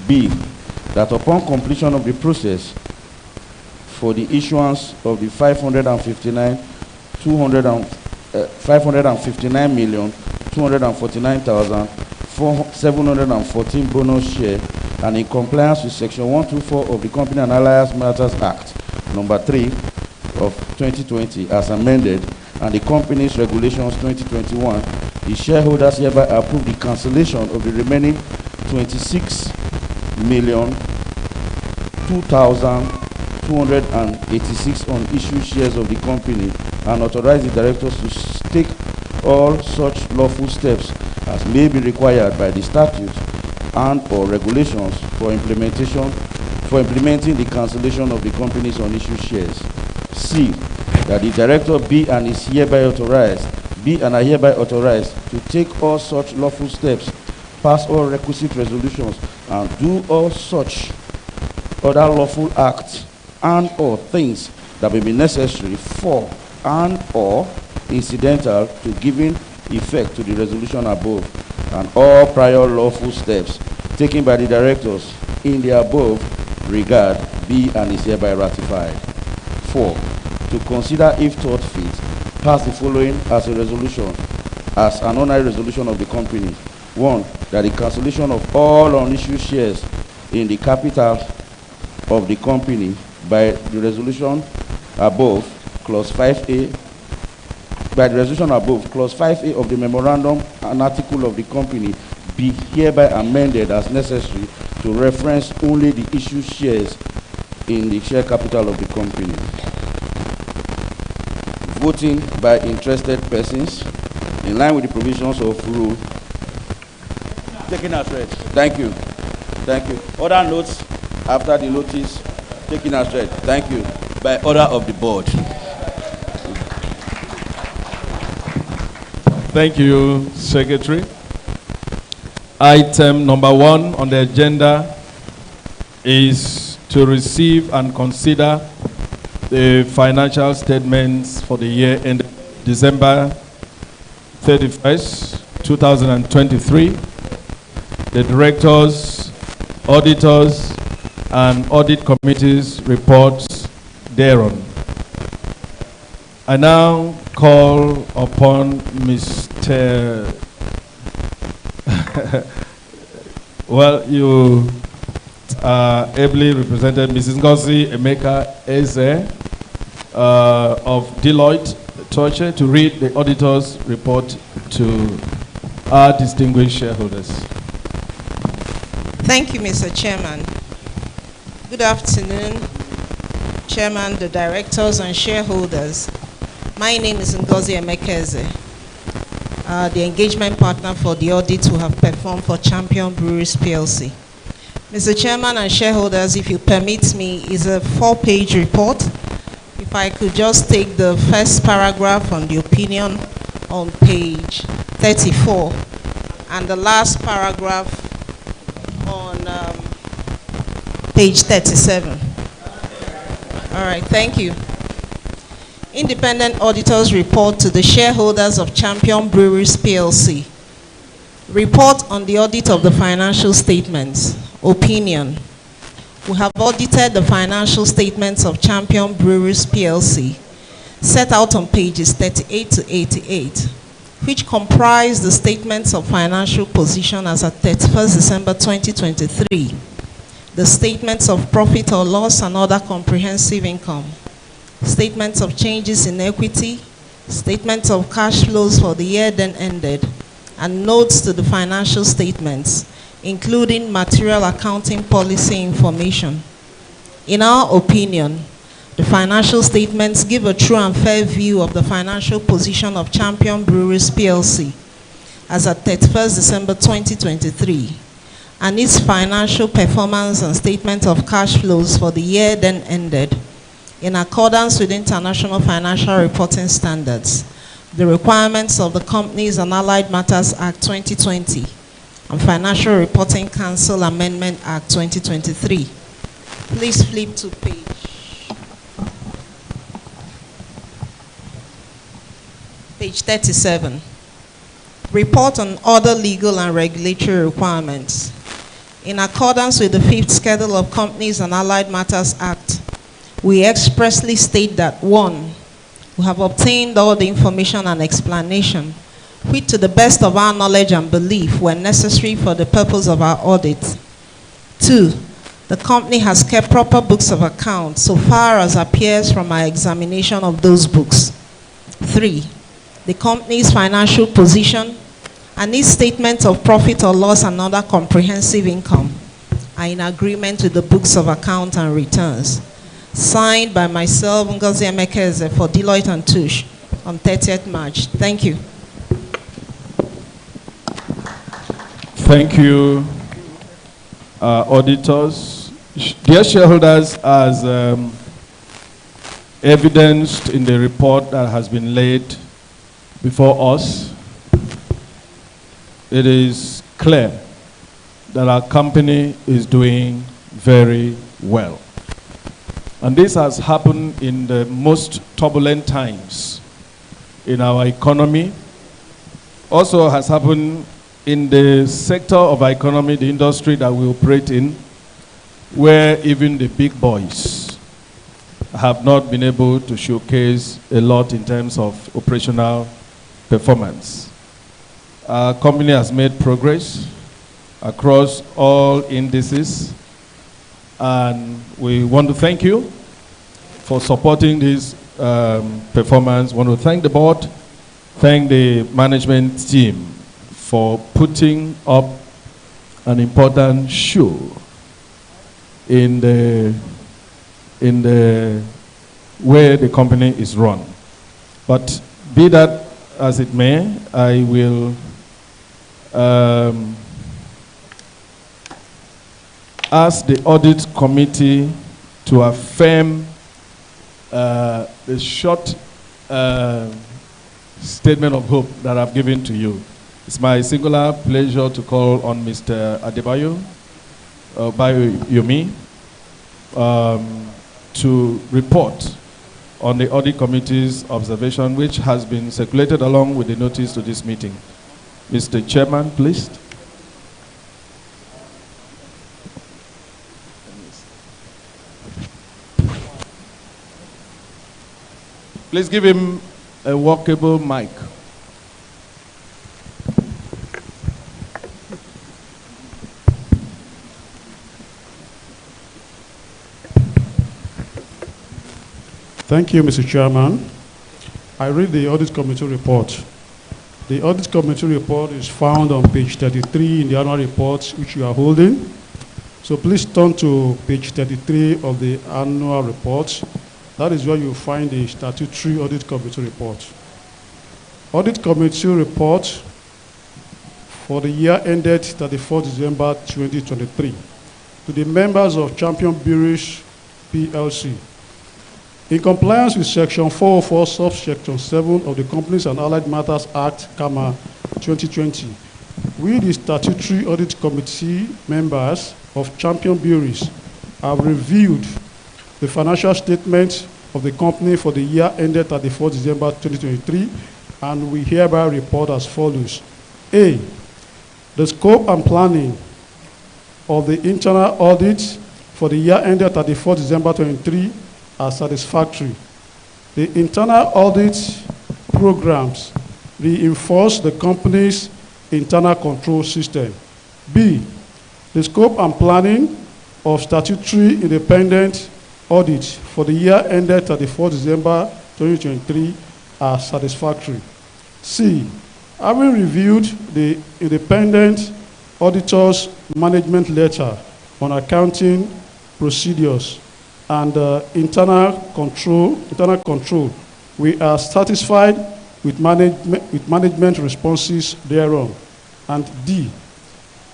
B, that upon completion of the process for the issuance of the 559,249,714 bonus share, and in compliance with Section 124 of the Company and Alliance Matters Act, number 3 of 2020, as amended, and the Company's Regulations 2021, the shareholders hereby approve the cancellation of the remaining 26,002,286 unissued shares of the company, and authorize the directors to take all such lawful steps as may be required by the statutes and or regulations for implementing the cancellation of the company's unissued shares. C, that the director be and are hereby authorized to take all such lawful steps, pass all requisite resolutions, and do all such other lawful acts and or things that may be necessary for and or incidental to giving effect to the resolution above, and all prior lawful steps taken by the directors in the above regard be and is hereby ratified. 4, to consider, if thought fit, pass the following as a resolution, as an ordinary resolution of the company. 1, that the cancellation of all unissued shares in the capital of the company by the resolution above, clause 5A, by the resolution above, clause 5A of the memorandum and article of the company be hereby amended as necessary to reference only the issued shares in the share capital of the company. Voting by interested persons in line with the provisions of rule. Taken as read. Thank you. Thank you. Other notes after the notice taken as read. Thank you. By order of the board. Thank you, Secretary. Item number 1 on the agenda is to receive and consider the financial statements for the year ended December 31st, 2023, the directors, auditors, and audit committees' reports thereon. I now call upon Mr. Well, you ably represented Mrs. Ngozi Emeka Eze of Deloitte Touche to read the auditor's report to our distinguished shareholders. Thank you, Mr. Chairman. Good afternoon, Chairman, the directors, and shareholders. My name is Ngozi Emeka Eze, the engagement partner for the audit who have performed for Champion Breweries PLC. Mr. Chairman and shareholders, if you permit me, is a 4-page report. If I could just take the first paragraph on the opinion on page 34 and the last paragraph on page 37. All right, thank you. Independent Auditor's Report to the shareholders of Champion Breweries PLC. Report on the audit of the financial statements. Opinion. We have audited the financial statements of Champion Breweries PLC, set out on pages 38 to 88, which comprise the statements of financial position as at 31st December 2023, the statements of profit or loss and other comprehensive income, statements of changes in equity, statements of cash flows for the year then ended, and notes to the financial statements, including material accounting policy information. In our opinion, the financial statements give a true and fair view of the financial position of Champion Breweries PLC as at 31st December 2023, and its financial performance and statement of cash flows for the year then ended in accordance with International Financial Reporting Standards, the requirements of the Companies and Allied Matters Act 2020, and Financial Reporting Council Amendment Act 2023. Please flip to page 37. Report on other legal and regulatory requirements. In accordance with the 5th Schedule of Companies and Allied Matters Act, we expressly state that 1. We have obtained all the information and explanation, which to the best of our knowledge and belief were necessary for the purpose of our audit. 2. The company has kept proper books of account so far as appears from our examination of those books. 3. The company's financial position and its statements of profit or loss and other comprehensive income are in agreement with the books of account and returns. Signed by myself, Ngozi Emekeze, for Deloitte & Touche on 30th March. Thank you. Thank you, auditors. Dear shareholders, as evidenced in the report that has been laid before us, it is clear that our company is doing very well. And this has happened in the most turbulent times in our economy. Also has happened in the sector of our economy, the industry that we operate in, where even the big boys have not been able to showcase a lot in terms of operational performance. Our company has made progress across all indices, and we want to thank you for supporting this performance. We want to thank the board, thank the management team for putting up an important show in the way the company is run. But be that as it may, I will ask the audit committee to affirm the short statement of hope that I've given to you. It's my singular pleasure to call on Mr. Adebayo Bayoyomi to report on the audit committee's observation, which has been circulated along with the notice to this meeting. Mr. Chairman, please. Please give him a walkable mic. Thank you, Mr. Chairman. I read the Audit Committee report. The Audit Committee report is found on page 33 in the annual report which you are holding. So please turn to page 33 of the annual report. That is where you find the statutory Audit Committee report. Audit Committee report for the year ended 31st December 2023 to the members of Champion Breweries PLC. In compliance with Section 404, subsection 7 of the Companies and Allied Matters Act, 2020, we, the statutory Audit Committee members of Champion Breweries, have reviewed the financial statements of the company for the year ended 31st December 2023, and we hereby report as follows. A, the scope and planning of the internal audit for the year ended 31st December 2023 are satisfactory. The internal audit programs reinforce the company's internal control system. B, the scope and planning of statutory independent audit for the year ended 31st December 2023 are satisfactory. C, having reviewed the independent auditor's management letter on accounting procedures and internal control, we are satisfied with management responses thereon. And D,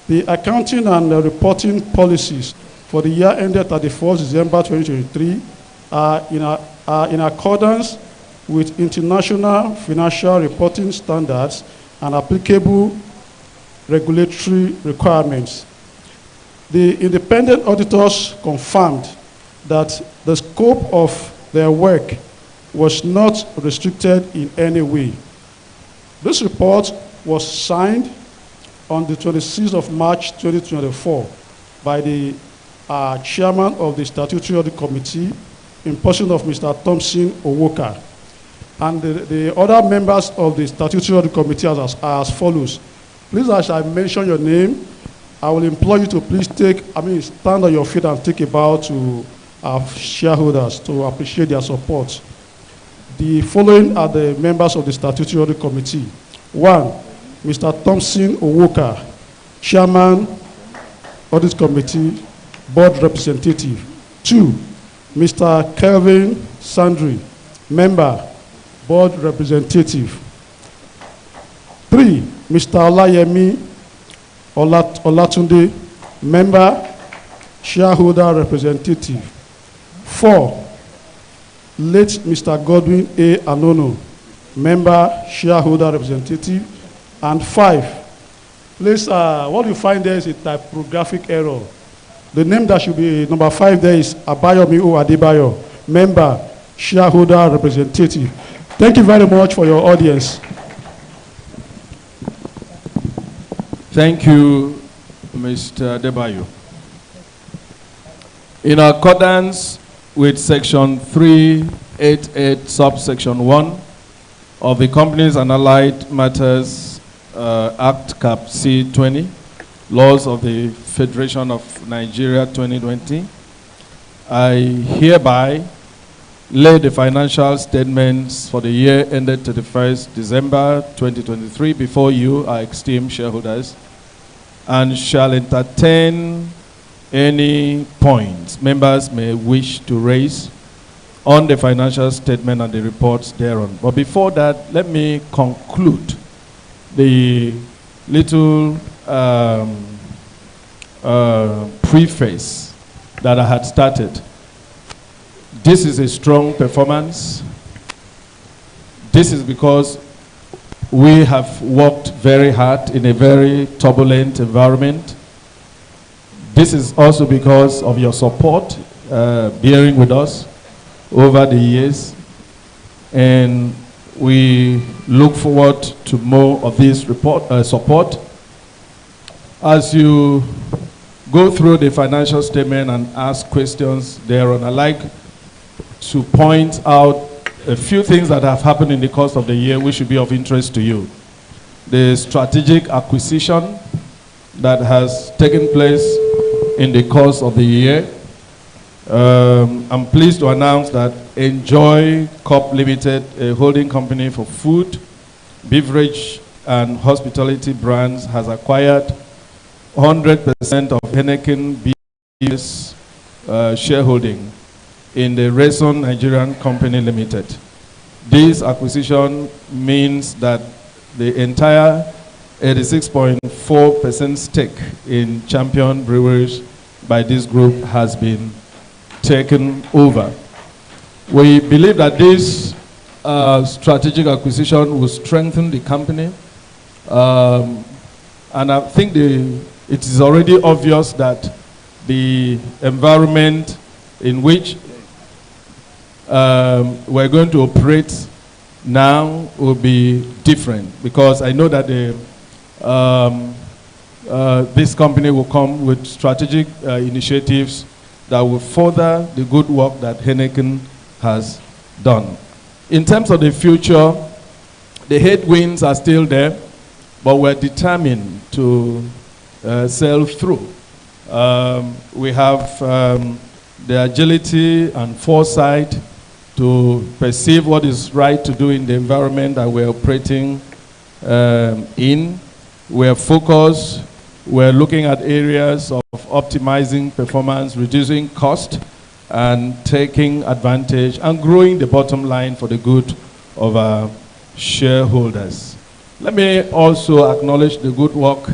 the accounting and reporting policies for the year ended 31st December 2023 are in accordance with international financial reporting standards and applicable regulatory requirements. The independent auditors confirmed that the scope of their work was not restricted in any way. This report was signed on the 26th of March 2024 by the chairman of the Statutory Audit Committee in person of Mr. Thompson Owoka. And the other members of the Statutory Audit Committee are as follows. Please, as I mention your name, I will implore you to please stand on your feet and take a bow to our shareholders to appreciate their support. The following are the members of the Statutory Audit Committee. 1, Mr. Thompson Owoka, Chairman, Audit Committee, Board Representative. 2, Mr. Kelvin Sandri, Member, Board Representative. 3, Mr. Olayemi Olatunde, Member, Shareholder Representative. 4, late Mr. Godwin A. Anono, Member, Shareholder Representative. And 5, please, what you find there is a typographic error. The name that should be number 5 there is Abayomi O. Adebayo, Member, Shareholder Representative. Thank you very much for your audience. Thank you, Mr. Adebayo. In accordance with Section 388, subsection 1 of the Companies and Allied Matters Act, Cap C 20, Laws of the Federation of Nigeria 2020, I hereby lay the financial statements for the year ended 31st December 2023 before you, our esteemed shareholders, and shall entertain any points members may wish to raise on the financial statement and the reports thereon. But before that, let me conclude the little preface that I had started. This is a strong performance. This is because we have worked very hard in a very turbulent environment. This is also because of your support, bearing with us over the years. And we look forward to more of this support. As you go through the financial statement and ask questions thereon, I'd like to point out a few things that have happened in the course of the year which should be of interest to you. The strategic acquisition that has taken place in the course of the year. I'm pleased to announce that Enjoy Corp Limited, a holding company for food, beverage, and hospitality brands, has acquired 100% of Heineken BV's shareholding in the Reson Nigerian Company Limited. This acquisition means that the entire 86.4% stake in Champion Breweries by this group has been taken over. We believe that this strategic acquisition will strengthen the company, and I think it is already obvious that the environment in which we're going to operate now will be different, because I know that this company will come with strategic initiatives that will further the good work that Heineken has done. In terms of the future, the headwinds are still there, but we're determined to sail through. We have the agility and foresight to perceive what is right to do in the environment that we're operating in. We're focused. We're looking at areas of optimizing performance, reducing cost, and taking advantage and growing the bottom line for the good of our shareholders. Let me also acknowledge the good work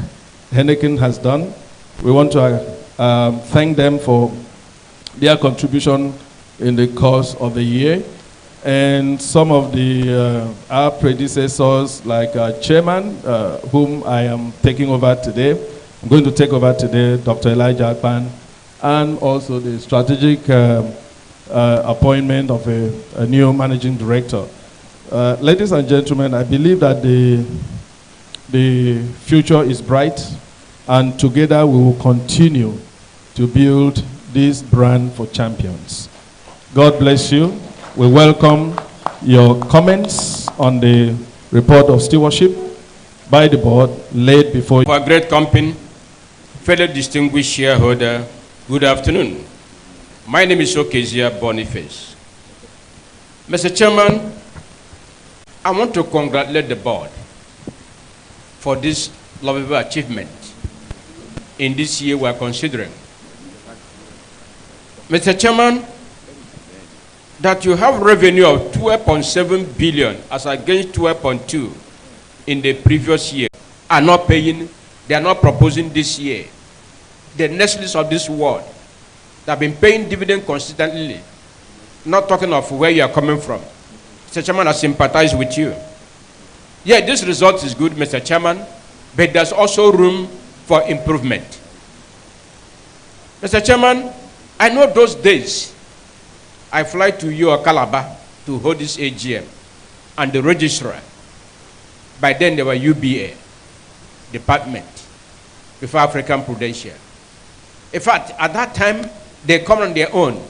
Heineken has done. We want to thank them for their contribution in the course of the year. And some of our predecessors, like our chairman, whom I am taking over today, I'm going to take over today, Dr. Elijah Akpan, and also the strategic appointment of a new managing director. Ladies and gentlemen, I believe that the future is bright, and together we will continue to build this brand for champions. God bless you. We welcome your comments on the report of stewardship by the board laid before you. For a great company, fellow distinguished shareholder, good afternoon. My name is Okezia Boniface. Mr. Chairman, I want to congratulate the board for this lovable achievement in this year we are considering. Mr. Chairman, that you have revenue of 12.7 billion as against 12.2 in the previous year are not paying, they are not proposing this year. The Nestle's of this world that have been paying dividend consistently, not talking of where you are coming from. Mr. Chairman, I sympathize with you. Yeah, this result is good, Mr. Chairman, but there's also room for improvement. Mr. Chairman, I know those days I fly to your Calabar to hold this AGM, and the registrar, by then they were UBA department before African Prudential. In fact, at that time, they come on their own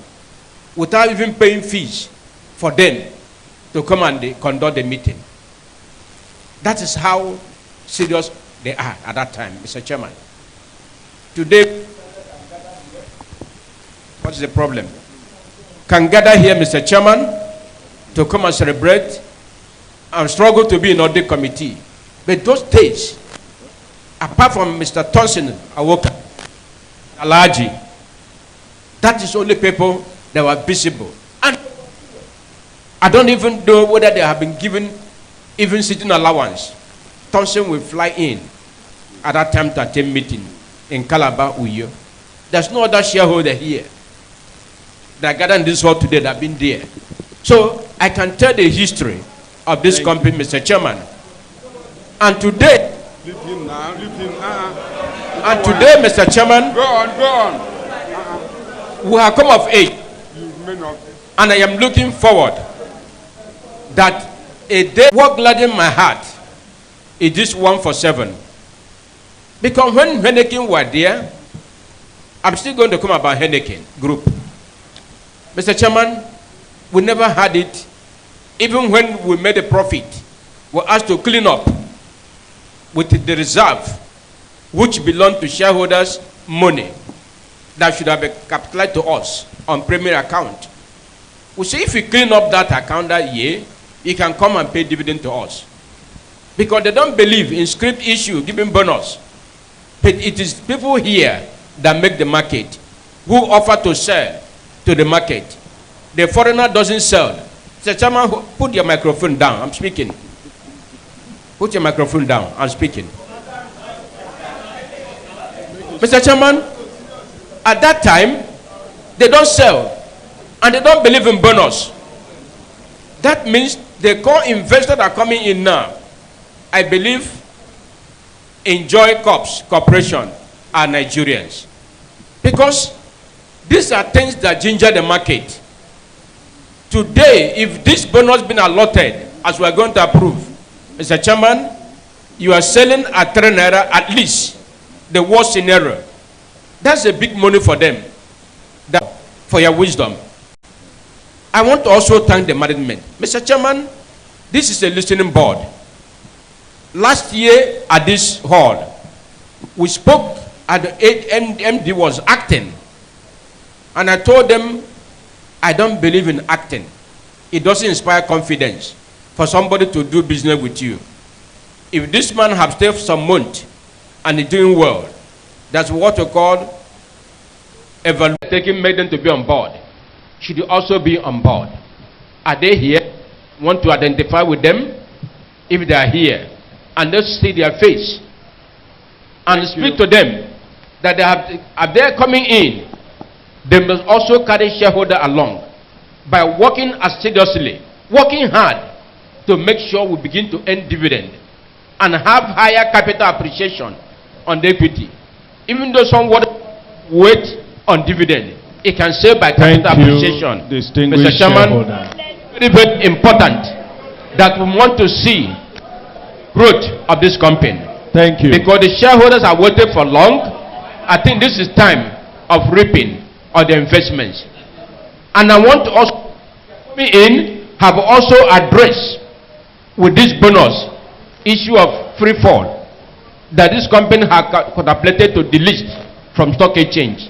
without even paying fees for them to come and conduct the meeting. That is how serious they are at that time, Mr. Chairman. Today, what is the problem? Can gather here, Mr. Chairman, to come and celebrate and struggle to be in audit committee. But those days, apart from Mr. Thompson, Awoka, Alaji, that is only people that were visible. And I don't even know whether they have been given even sitting allowance. Thompson will fly in at that time to attend meeting in Calabar, Uyo. There's no other shareholder here that gathered in this hall today that have been there. So I can tell the history of this company, Mr. Chairman. And today, and today, Mr. Chairman, go on. We have come of age, and I am looking forward that a day what gladdens my heart is this 147. Because when Henneken were there, I'm still going to come about Henneken Group. Mr. Chairman, we never had it. Even when we made a profit, we were asked to clean up with the reserve, which belonged to shareholders' money that should have been capitalized to us on premier account. We say if we clean up that account that year, you can come and pay dividend to us. Because they don't believe in script issue, giving bonus. But it is people here that make the market, who offer to sell to the market. The foreigner doesn't sell. Mr. Chairman, put your microphone down. I'm speaking. Put your microphone down. I'm speaking. Mr. Chairman, at that time, they don't sell and they don't believe in bonus. That means the core investors that are coming in now, I believe, Enjoy Corps Corporation are Nigerians. Because these are things that ginger the market. Today, if this bonus been allotted, as we are going to approve, Mr. Chairman, you are selling at 3 naira at least, the worst scenario. That's a big money for them, for your wisdom. I want to also thank the management. Mr. Chairman, this is a listening board. Last year at this hall, we spoke at the MD was acting. And I told them, I don't believe in acting. It doesn't inspire confidence for somebody to do business with you. If this man has stayed some month and is doing well, that's what we call taking them to be on board. Should you also be on board? Are they here? Want to identify with them? If they are here, and let's see their face and speak to them that they are they coming in, they must also carry shareholder along by working assiduously, working hard to make sure we begin to earn dividend and have higher capital appreciation on the equity. Even though someone wait on dividend, it can save by capital appreciation. Mr. Chairman, very, very important that we want to see growth of this company. Thank you. Because the shareholders are waiting for long. I think this is time of reaping of the investments. And I want us have also addressed with this bonus issue of free fall that this company has contemplated to delist from stock exchange.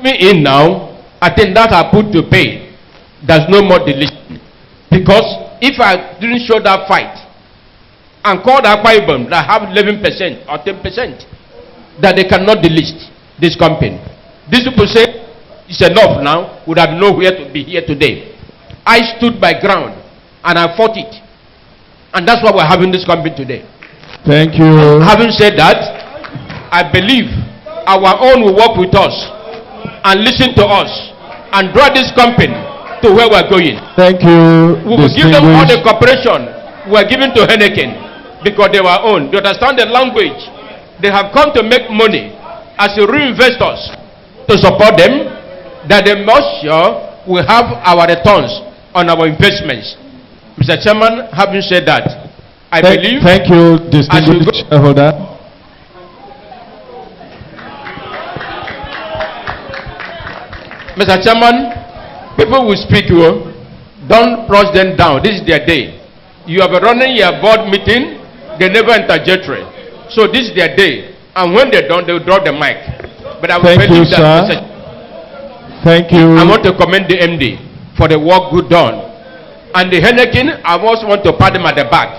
Now, I think that I put to pay. There's no more delisting. Because if I didn't show that fight and call the Akwa that have 11% or 10%, that they cannot delist this company. These people say it's enough now, would have nowhere to be here today. I stood my ground and I fought it. And that's why we're having this company today. Thank you. Having said that, I believe our own will work with us and listen to us and draw this company to where we're going. Thank you. We will give them all the cooperation we're giving to Henneken because they were own. They understand the language. They have come to make money as reinvestors to support them, that they must sure we have our returns on our investments. Mr. Chairman, having said that, I believe... Thank you, distinguished shareholder. Mr. Chairman, people will speak to you. Don't rush them down. This is their day. You have been running your board meeting, they never interjectory. So this is their day. And when they're done, they will drop the mic. But I will Thank you, that, sir. Thank you. I want to commend the MD for the work good done. And the Henneken, I also want to pat them at the back.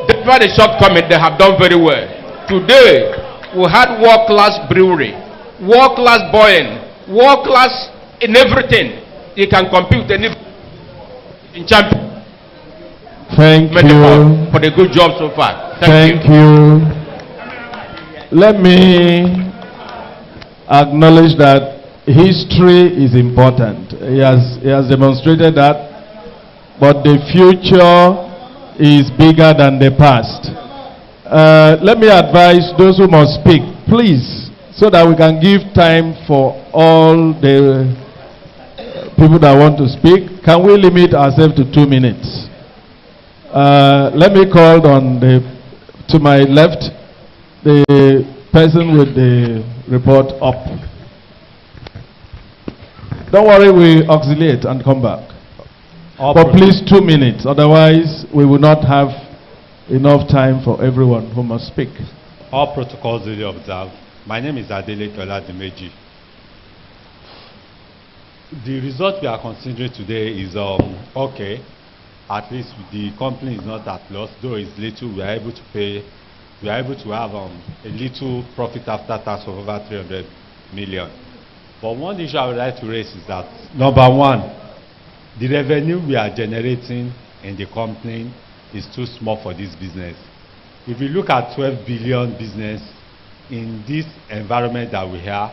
Despite the shortcoming, they have done very well. Today, we had world-class brewery, world-class buying, world-class in everything. You can compete any in champion. Thank you for the good job so far. Thank you. Let me acknowledge that history is important. He has demonstrated that. But the future is bigger than the past. Let me advise those who must speak, please, so that we can give time for all the people that want to speak. Can we limit ourselves to 2 minutes? Let me call on to my left, the person with the report up. Don't worry, we oscillate and come back. But please 2 minutes, otherwise we will not have enough time for everyone who must speak. All protocols duly observed. My name is Adele Oladimeji. The result we are considering today is okay. At least the company is not at loss, though it's little. We are able to pay. We are able to have a little profit after tax of over 300 million. But one issue I would like to raise is that, number one, the revenue we are generating in the company is too small for this business. If you look at 12 billion business in this environment that we have,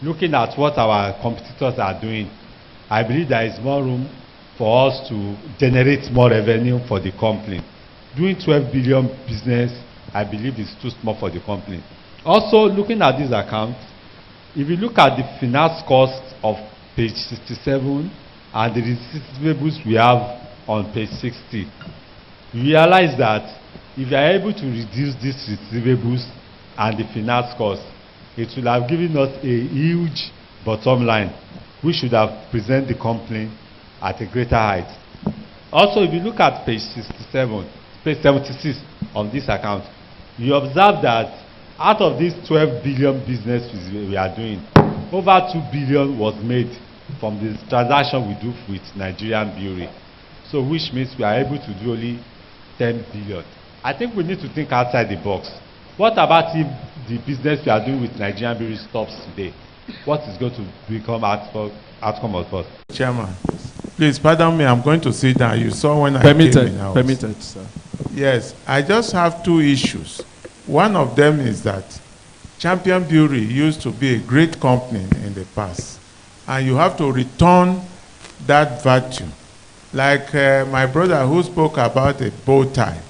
looking at what our competitors are doing, I believe there is more room for us to generate more revenue for the company. Doing 12 billion business, I believe is too small for the company. Also, looking at this account, if you look at the finance cost of page 67, and the receivables we have on page 60, you realize that if you are able to reduce these receivables and the finance cost, it will have given us a huge bottom line, which should have presented the company at a greater height. Also, if you look at page 67, page 76 on this account, you observe that out of this 12 billion business we are doing, over 2 billion was made from the transaction we do with Nigerian Breweries. So which means we are able to do only 10 billion. I think we need to think outside the box. What about if the business we are doing with Nigerian Breweries stops today? What is going to become outcome of us? Chairman, please pardon me, I'm going to sit down. You saw when I permitted, came in house. Permitted, sir. Yes, I just have 2 issues. One of them is that Champion Brewery used to be a great company in the past. And you have to return that virtue. Like my brother who spoke about a bow tie.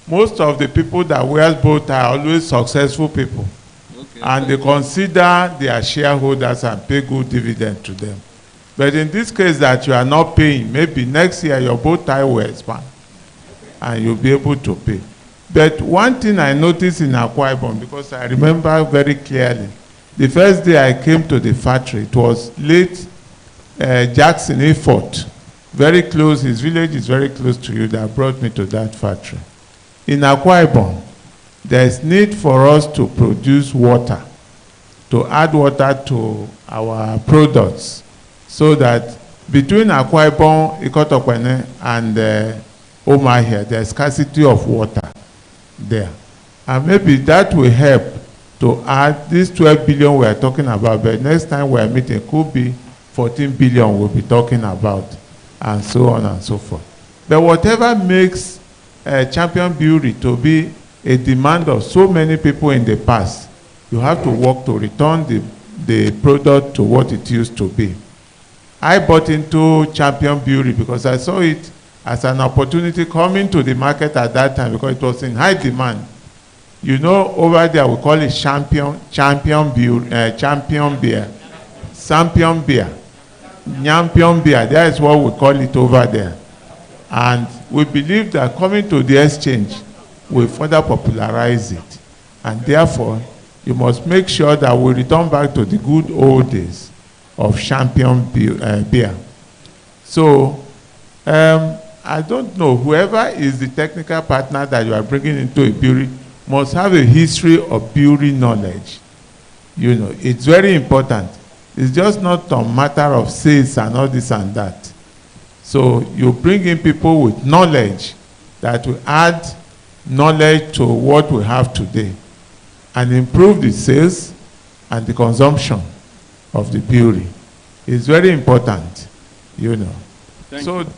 Most of the people that wear bow tie are always successful people. Okay. And they consider their shareholders and pay good dividend to them. But in this case that you are not paying, maybe next year your bow tie will expand and you'll be able to pay. But one thing I noticed in Akwa Ibom, because I remember very clearly, The first day I came to the factory, it was late Jackson Efort, very close, his village is very close to you, that brought me to that factory. In Akwa Ibom, there is need for us to produce water, to add water to our products, so that between Akwa Ibom, Ikotokwene, and Omahia, there is scarcity of water there. And maybe that will help to add this 12 billion we are talking about, but next time we are meeting, it could be 14 billion we'll be talking about, and so on and so forth. But whatever makes Champion Brewery to be a demand of so many people in the past, you have to work to return the product to what it used to be. I bought into Champion Brewery because I saw it as an opportunity coming to the market at that time, because it was in high demand. You know, over there we call it champion beer, Champion beer. Champion beer, that is what we call it over there. And we believe that coming to the exchange will further popularize it. And therefore, you must make sure that we return back to the good old days of Champion beer. So, I don't know, whoever is the technical partner that you are bringing into a brewery must have a history of brewery knowledge. You know, it's very important. It's just not a matter of sales and all this and that. So you bring in people with knowledge that will add knowledge to what we have today and improve the sales and the consumption of the brewery. It's very important, you know.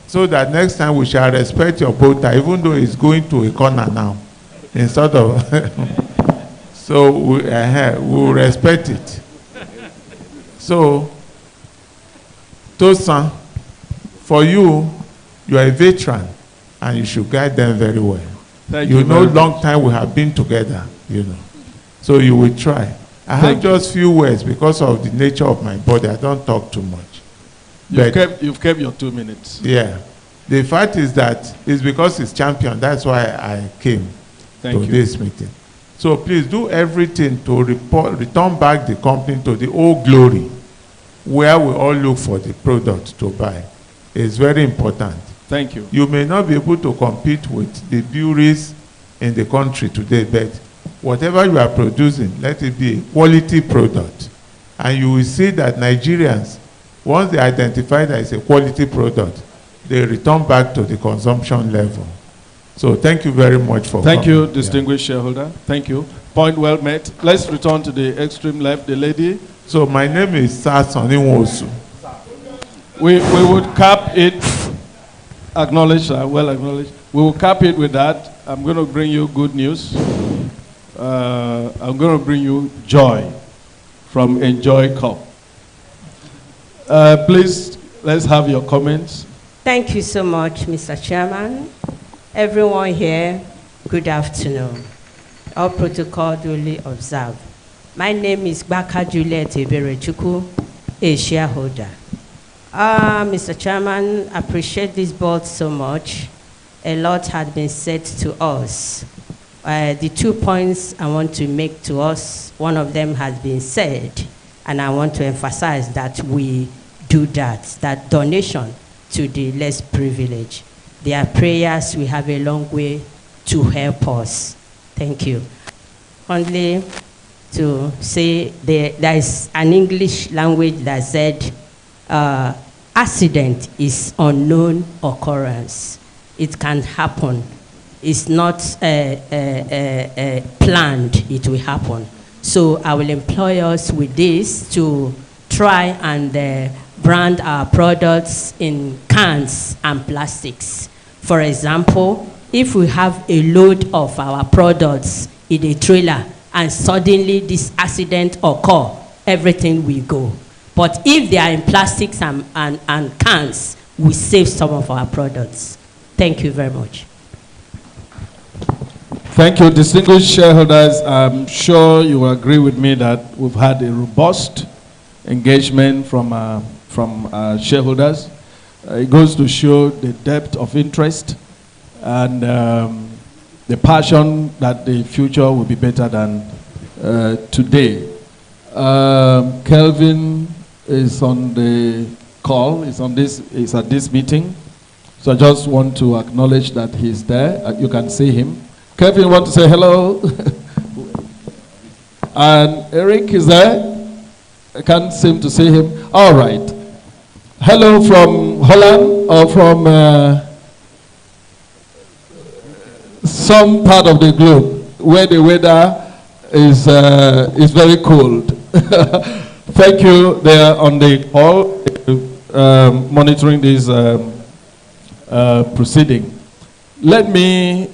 So that next time we shall respect your bow tie, even though it's going to a corner now, instead of so we'll respect it. So, Tosan, for you, you are a veteran, and you should guide them very well. Thank you. You know, long time we have been together, you know. So you will try. I have just few words because of the nature of my body. I don't talk too much. You've kept your 2 minutes. Yeah. The fact is that it's because it's Champion. That's why I came to this meeting. So please do everything to return back the company to the old glory, where we all look for the product to buy. It's very important. Thank you. You may not be able to compete with the breweries in the country today, but whatever you are producing, let it be a quality product. And you will see that Nigerians, once they identify that it's a quality product, they return back to the consumption level. So thank you very much for coming. Thank you, distinguished shareholder. Thank you. Point well made. Let's return to the extreme left, the lady. So my name is Sason Iwosu. We would cap it, acknowledge, well acknowledged. We will cap it with that. I'm going to bring you good news. I'm going to bring you joy from Enjoy Cup. Please, let's have your comments. Thank you so much, Mr. Chairman. Everyone here, good afternoon. All protocol duly observed. My name is Baka Juliet Eberechuku, a shareholder. Mr. Chairman, I appreciate this board so much. A lot had been said to us. The 2 points I want to make to us, one of them has been said, and I want to emphasize that we do that donation to the less privileged. Their prayers will have a long way to help us. Thank you. Only to say there is an English language that said, accident is unknown occurrence. It can happen. It's not planned, it will happen. So I will employ us with this to try and brand our products in cans and plastics. For example, if we have a load of our products in a trailer and suddenly this accident occur, everything will go. But if they are in plastics and cans, we save some of our products. Thank you very much. Thank you, distinguished shareholders. I'm sure you will agree with me that we've had a robust engagement from shareholders. It goes to show the depth of interest and the passion that the future will be better than today. Kelvin is on the call, is at this meeting. So I just want to acknowledge that he's there. You can see him. Kelvin, want to say hello? And Eric is there? I can't seem to see him. All right. Hello from Holland or from some part of the globe where the weather is very cold. Thank you. They are on the call monitoring this proceeding. Let me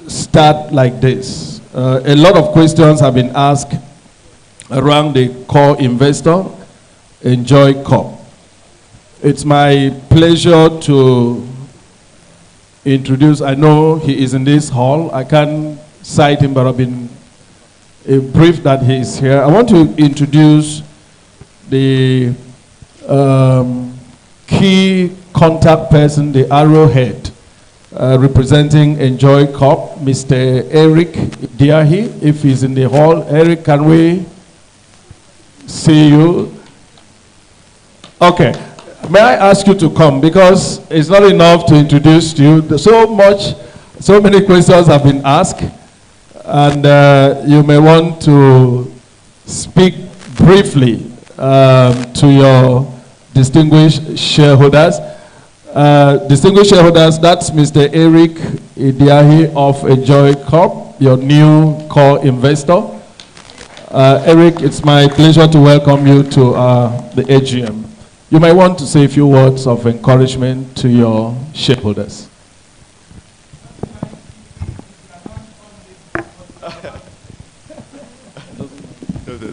start like this. A lot of questions have been asked around the core investor, Enjoy Corp. It's my pleasure to introduce, I know he is in this hall. I can't cite him, but I've been briefed that he is here. I want to introduce the key contact person, the arrowhead, representing Enjoy Corp, Mr. Eric Diahi. If he's in the hall, Eric, can we see you? Okay. May I ask you to come, because it's not enough to introduce you. So many questions have been asked, and you may want to speak briefly to your distinguished shareholders. Distinguished shareholders, that's Mr. Eric Idiahi of Enjoy Corp, your new core investor. Eric, it's my pleasure to welcome you to the AGM. You might want to say a few words of encouragement to your shareholders.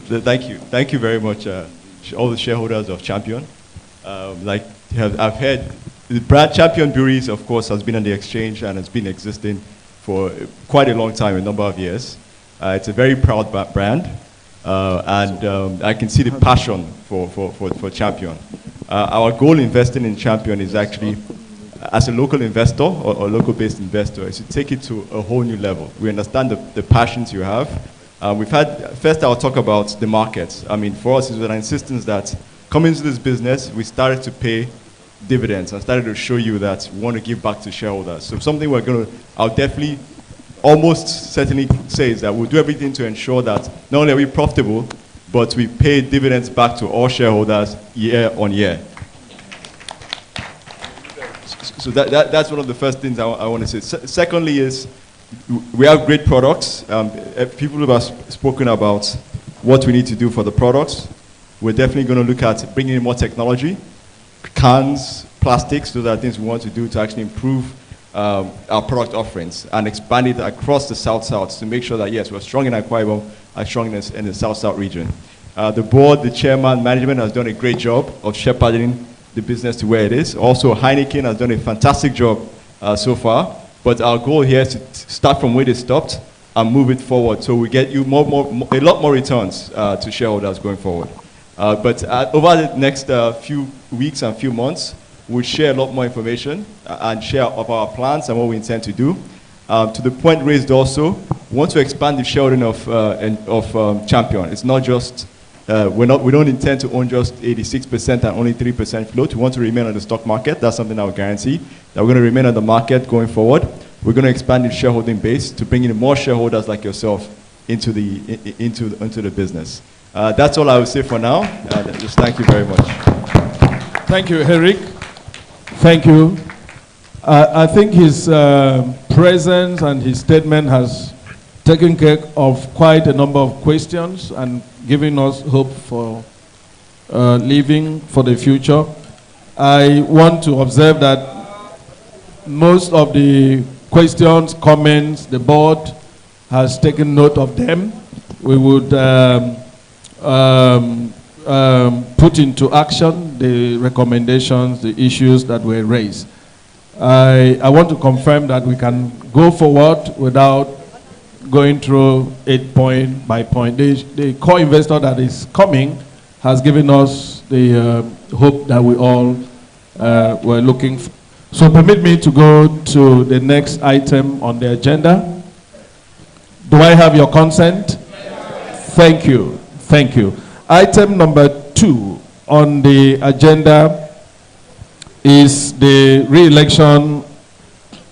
Thank you. Thank you very much, all the shareholders of Champion. I've heard, the brand Champion Breweries, of course, has been on the exchange and has been existing for quite a long time, a number of years. It's a very proud brand, and I can see the passion for Champion. Our goal investing in Champion is actually, as a local investor or local-based investor, is to take it to a whole new level. We understand the passions you have. First I'll talk about the market. I mean, for us, it's an insistence that coming into this business, we started to pay dividends and started to show you that we want to give back to shareholders. So something I'll definitely almost certainly say is that we'll do everything to ensure that not only are we profitable, but we pay dividends back to all shareholders year on year. So that's one of the first things I want to say. Secondly is, we have great products. People have spoken about what we need to do for the products. We're definitely going to look at bringing in more technology, cans, plastics. Those are things we want to do to actually improve our product offerings and expand it across the South-South to make sure that, yes, we're strong in Akwa Ibom and strong in the South-South region. The board, the chairman, management has done a great job of shepherding the business to where it is. Also, Heineken has done a fantastic job so far. But our goal here is to start from where they stopped and move it forward, so we get you a lot more returns to shareholders going forward. But over the next few weeks and few months, we'll share a lot more information and share of our plans and what we intend to do. To the point raised also, we want to expand the shareholding of Champion. It's not just, we don't intend to own just 86% and only 3% float. We want to remain on the stock market. That's something I will guarantee. That we're going to remain on the market going forward. We're going to expand the shareholding base to bring in more shareholders like yourself into the business. That's all I will say for now. Just thank you very much. Thank you, Eric. Thank you. I think his presence and his statement has taken care of quite a number of questions and giving us hope for living for the future. I want to observe that most of the questions, comments, the board has taken note of them. We would put into action the recommendations, the issues that were raised. I want to confirm that we can go forward without going through it point by point. The core investor that is coming has given us the hope that we all were looking for. So permit me to go to the next item on the agenda. Do I have your consent? Thank you. Thank you. Item number 2 on the agenda is the re-election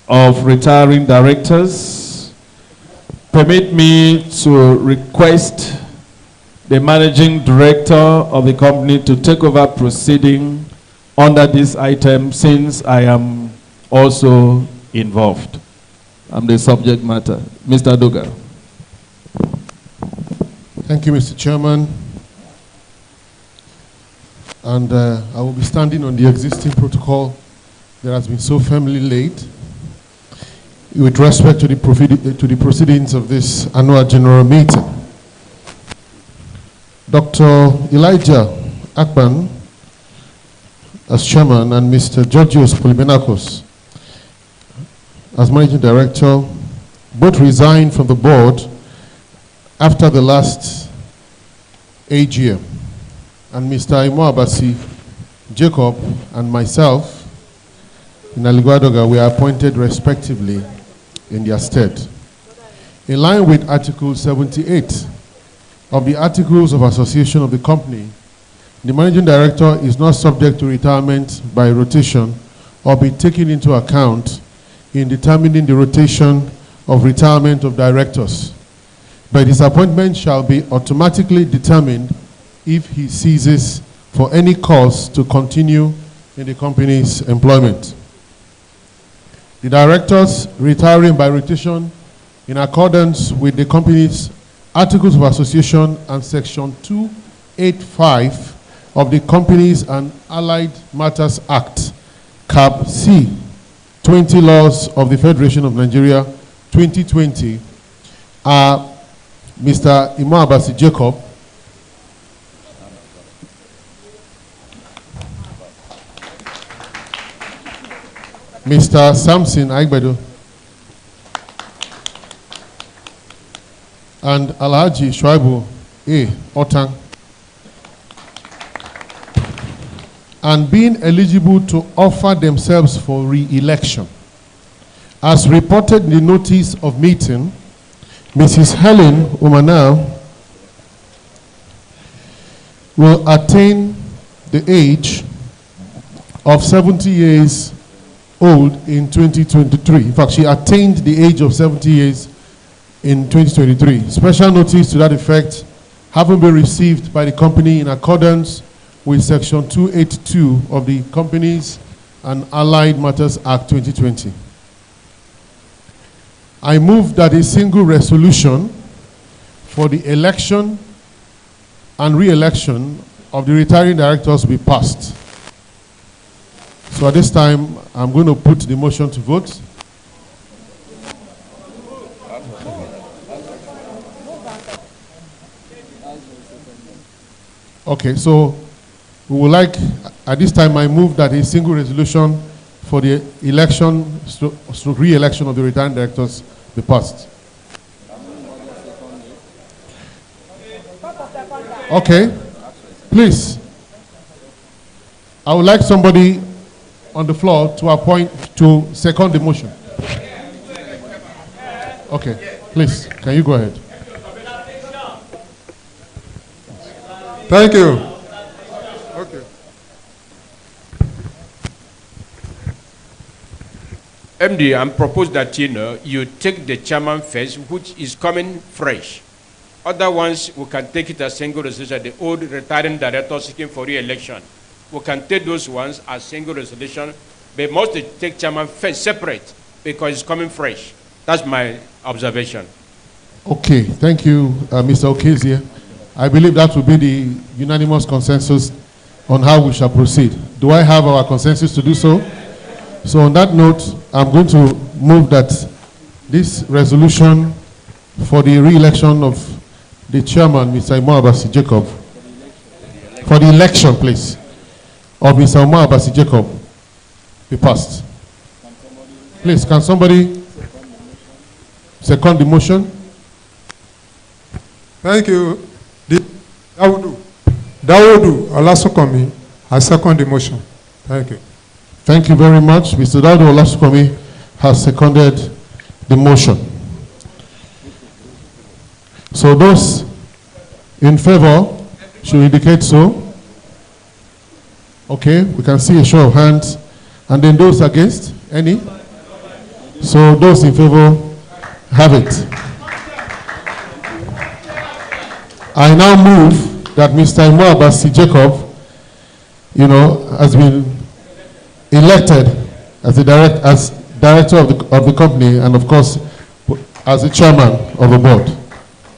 of retiring directors. Permit me to request the managing director of the company to take over proceeding under this item, since I am also involved. I'm the subject matter. Mr. Doga. Thank you, Mr. Chairman. And I will be standing on the existing protocol that has been so firmly laid with respect to the proceedings of this annual general meeting. Dr. Elijah Akpan as chairman and Mr. Georgios Polymenakos as managing director both resigned from the board after the last AGM. And Mr. Imo Abasi Jacob and myself in Aligwadoga were appointed respectively in their stead. In line with Article 78 of the Articles of Association of the company, the managing director is not subject to retirement by rotation or be taken into account in determining the rotation of retirement of directors. But his appointment shall be automatically determined if he ceases for any cause to continue in the company's employment. The directors retiring by rotation in accordance with the company's Articles of Association and Section 285 of the Companies and Allied Matters Act, Cap C, 20 Laws of the Federation of Nigeria, 2020, are Mr. Imo Abasi Jacob, Mr. Samson Aigbedo, and Alhaji Shuaibu A. Otang, and being eligible to offer themselves for re-election. As reported in the notice of meeting, Mrs. Helen Umana will attain the age of 70 years old in 2023. In fact, she attained the age of 70 years in 2023. Special notice to that effect having been received by the company in accordance with Section 282 of the Companies and Allied Matters Act 2020. I move that a single resolution for the election and re-election of the retiring directors be passed. So at this time, I'm going to put the motion to vote. Okay, so we would like, at this time, I move that a single resolution for the election, re-election of the retiring directors be passed. Okay, please. I would like somebody on the floor to second the motion. Okay, please, can you go ahead? Thank you. Okay. MD, I'm proposed that you take the chairman first, which is coming fresh. Other ones, we can take it as single resolution. The old retiring director seeking for re-election, we can take those ones as single resolution, but must take chairman first, separate, because it's coming fresh. That's my observation. Okay, thank you, Mr. Okezie. I believe that will be the unanimous consensus on how we shall proceed. Do I have our consensus to do so? So on that note, I'm going to move that this resolution for the re-election of the chairman, Mr. Imo Abasi Jacob, for the election, please, of Mr. Imo Abasi Jacob, be passed. Please, can somebody second the motion? Thank you. Dawudu Olasokomi, I second the motion. Thank you. Thank you very much. Mr. Dawudu Olasokomi has seconded the motion. So those in favor, should indicate so. Okay, we can see a show of hands. And then those against? Any? So those in favor have it. I now move that Mr. Imo Abasi Jacob, has been elected as the director of the company, and of course as the chairman of the board.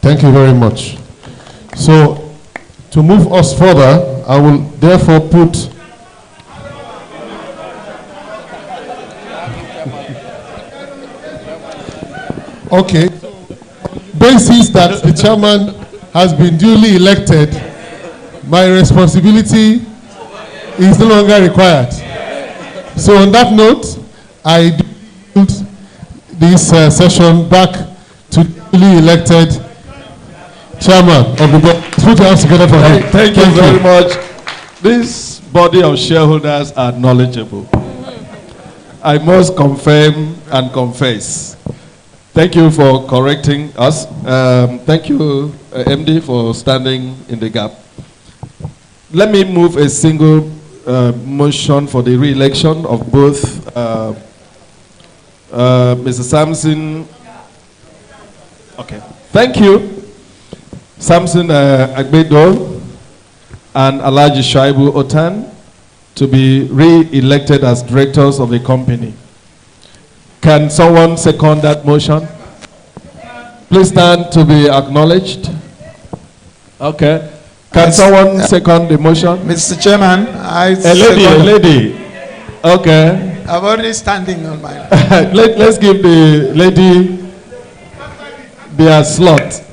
Thank you very much. So to move us further, I will therefore put okay, basis that the chairman has been duly elected, my responsibility is no longer required. So on that note, I do this session back to duly elected chairman of the board. Put your hands together for him. Thank you very much. This body of shareholders are knowledgeable. I must confirm and confess. Thank you for correcting us. Thank you, MD, for standing in the gap. Let me move a single motion for the re-election of both Mr. Samson. Okay, thank you. Samson Agbedo and Alhaji Shaibu Otan to be re-elected as directors of the company. Can someone second that motion? Please stand to be acknowledged. Okay. Can someone second the motion? Mr. Chairman, A lady. Okay. I'm already standing on my... Let's give the lady their slot.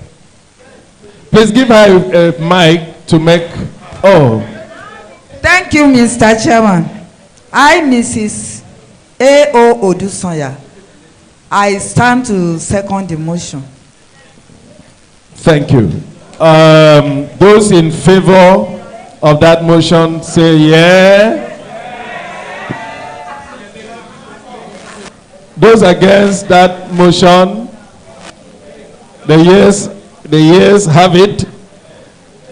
Please give her a mic to make... Oh. Thank you, Mr. Chairman. I, Mrs. A.O. Odusanya, I stand to second the motion. Thank you. Those in favor of that motion say yeah. Those against that motion, the yeas have it.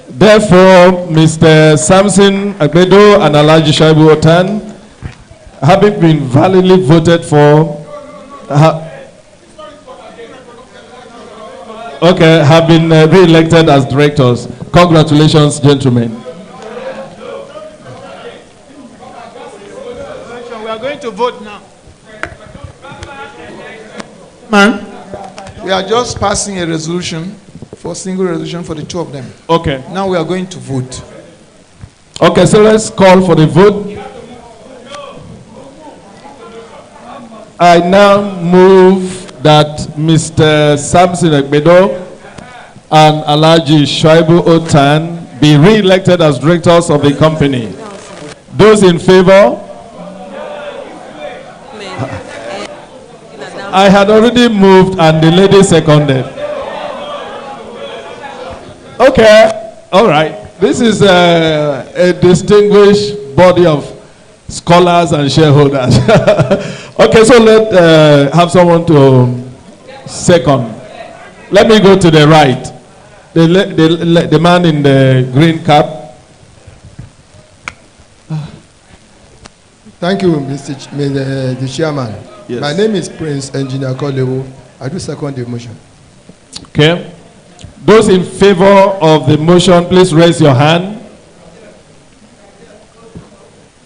Therefore, Mr. Samson Agbedo and Alhaji Shaibu Otan, having been validly voted for, have been re-elected as directors. Congratulations, gentlemen. We are going to vote now. Man, we are just passing a resolution for single resolution for the two of them. Okay. Now we are going to vote. Okay, so let's call for the vote. I now move that Mr. Samson Agbedo and Alhaji Shaibu Otan be re-elected as directors of the company. Those in favor? I had already moved and the lady seconded. Okay, all right. This is a distinguished body of scholars and shareholders. Okay, so let have someone to second. Let me go to the right. The man in the green cap. Thank you, the chairman. Yes. My name is Prince Engineer Kolewo. I do second the motion. Okay. Those in favor of the motion, please raise your hand.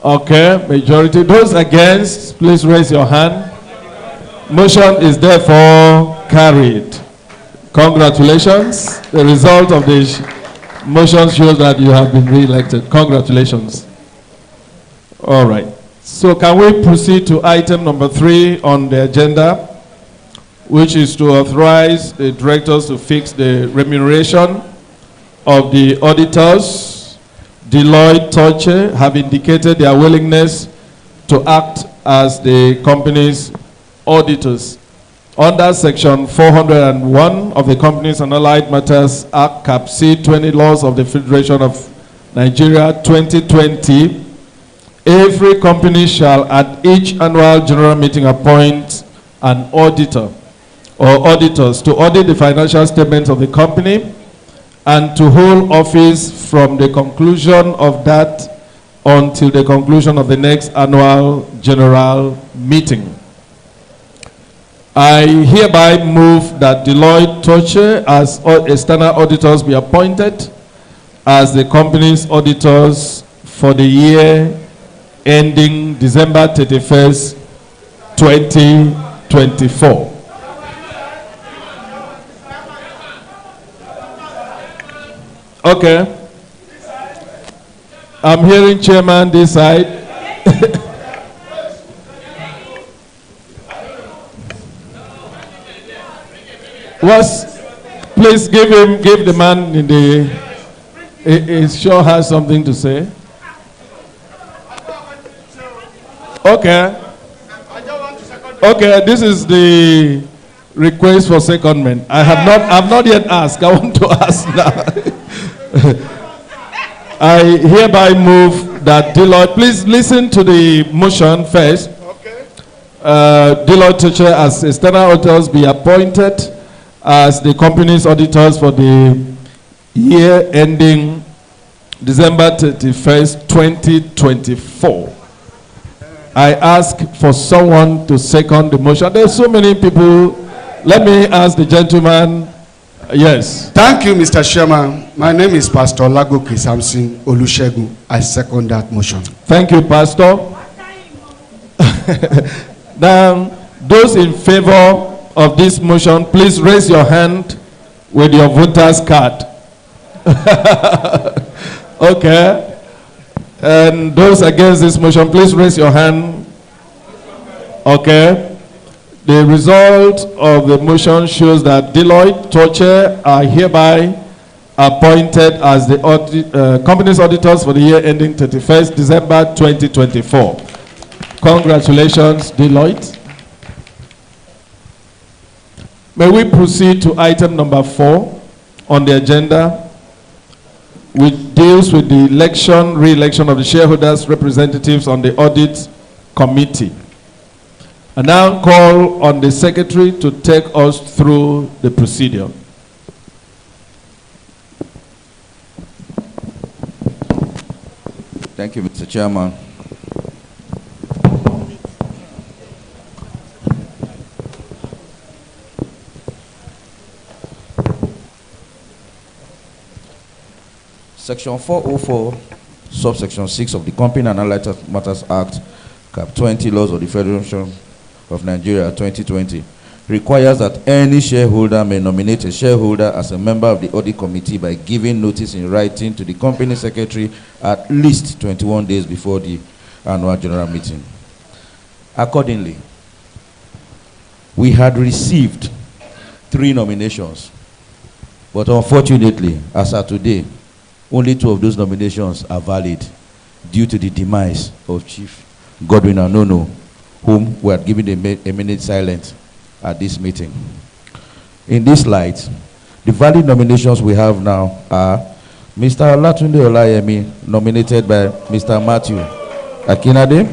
Okay, majority. Those against, please raise your hand. Motion is therefore carried. Congratulations. The result of the motion shows that you have been re-elected. Congratulations. All right. So can we proceed to item number 3 on the agenda, which is to authorize the directors to fix the remuneration of the auditors. Deloitte Touche have indicated their willingness to act as the company's auditors. Under Section 401 of the Companies and Allied Matters Act, Cap C 20 laws of the Federation of Nigeria 2020, every company shall at each annual general meeting appoint an auditor or auditors to audit the financial statements of the company and to hold office from the conclusion of that until the conclusion of the next annual general meeting. I hereby move that Deloitte Touche as external auditors be appointed as the company's auditors for the year ending December 31st, 2024. Okay. I'm hearing chairman this side. Please give the man in the, he sure has something to say. Okay. Okay, this is the request for secondment. I've not yet asked. I want to ask now. I hereby move that Deloitte, please listen to the motion first. Okay. Deloitte Touche as external auditors be appointed as the company's auditors for the year ending December 31st, 2024. I ask for someone to second the motion. There's so many people. Let me ask the gentleman. Yes. Thank you, Mr. Chairman. My name is Pastor Lagoke Samson Olusegun. I second that motion. Thank you, Pastor. Now, those in favor of this motion, please raise your hand with your voter's card. Okay. And those against this motion, please raise your hand. Okay. The result of the motion shows that Deloitte Touche are hereby appointed as the company's auditors for the year ending 31st December 2024. Congratulations, Deloitte. May we proceed to item number 4 on the agenda, which deals with the re-election of the shareholders' representatives on the audit committee. I now call on the secretary to take us through the procedure. Thank you, Mr. Chairman. Section 404, subsection 6 of the Company and Allied Matters Act, Cap 20, Laws of the Federation of Nigeria 2020, requires that any shareholder may nominate a shareholder as a member of the audit committee by giving notice in writing to the company secretary at least 21 days before the annual general meeting. Accordingly, we had received 3 nominations, but unfortunately, as of today, only 2 of those nominations are valid due to the demise of Chief Godwin Anono, whom we had given a minute silence at this meeting. In this light, the valid nominations we have now are Mr. Olatunde Olayemi, nominated by Mr. Matthew Akinade,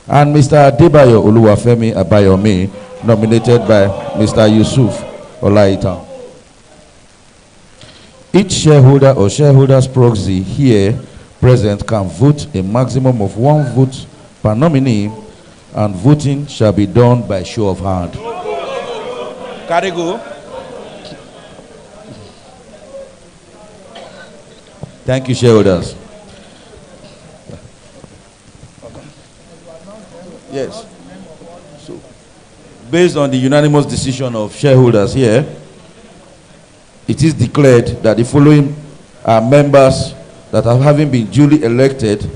and Mr. Adebayo Oluwafemi Abayomi, nominated by Mr. Yusuf Olaitan. Each shareholder or shareholder's proxy here present can vote a maximum of 1 vote per nominee, and voting shall be done by show of hand. Carry go. Thank you, shareholders. Yes. So, based on the unanimous decision of shareholders here, it is declared that the following are members that have having been duly elected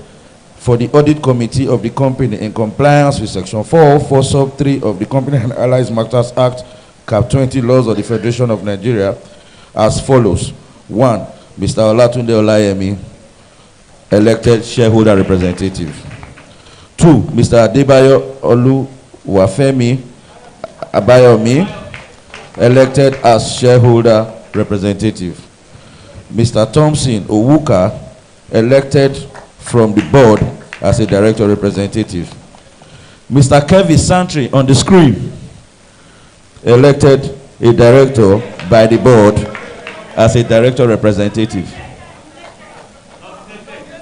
for the audit committee of the company in compliance with section 404 sub 3 of the Company and Allied Matters Act, Cap 20, Laws of the Federation of Nigeria, as follows. 1, Mr. Olatunde Olayemi, elected shareholder representative. 2, Mr. Adebayo Oluwafemi Abayomi, elected as shareholder representative. Mr. Thompson Owuka, elected from the board as a director representative. Mr. Kevin Santry on the screen, elected a director by the board as a director representative.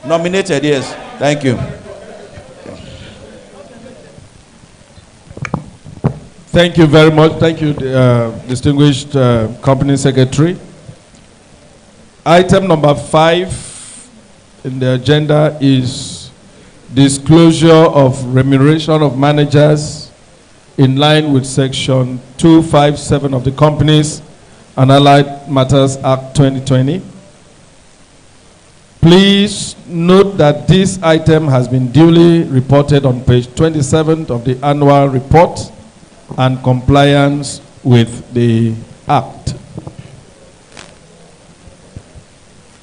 Nominated, yes. Thank you. Thank you very much. Thank you, distinguished company secretary. Item number 5 in the agenda is disclosure of remuneration of managers in line with section 257 of the Companies and Allied Matters Act 2020. Please note that this item has been duly reported on page 27 of the annual report and compliance with the Act.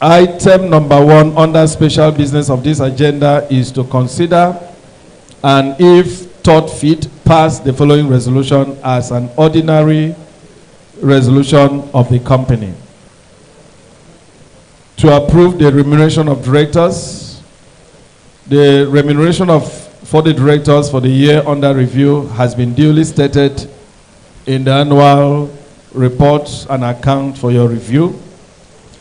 Item number 1 under special business of this agenda is to consider and, if thought fit, pass the following resolution as an ordinary resolution of the company. To approve the remuneration of directors. The remuneration for the directors for the year under review has been duly stated in the annual reports and account for your review.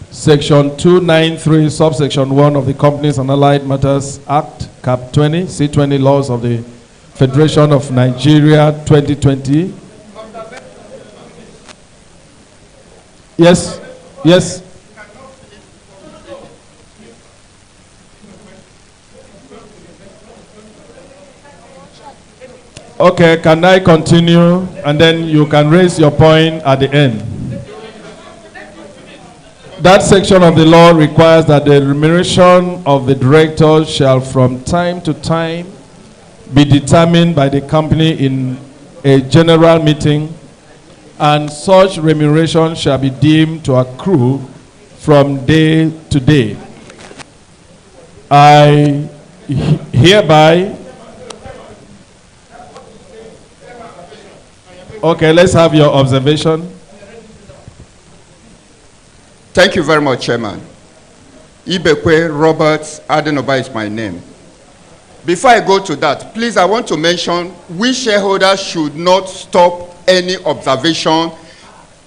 Section 293, subsection 1 of the Companies and Allied Matters Act, Cap 20, C20 laws of the Federation of Nigeria 2020. Yes, yes. Okay, can I continue? And then you can raise your point at the end. That section of the law requires that the remuneration of the directors shall from time to time be determined by the company in a general meeting, and such remuneration shall be deemed to accrue from day to day. I hereby... Okay, let's have your observation. Thank you very much, Chairman. Ibekwe Robert Adenoba is my name. Before I go to that, please, I want to mention we shareholders should not stop any observation.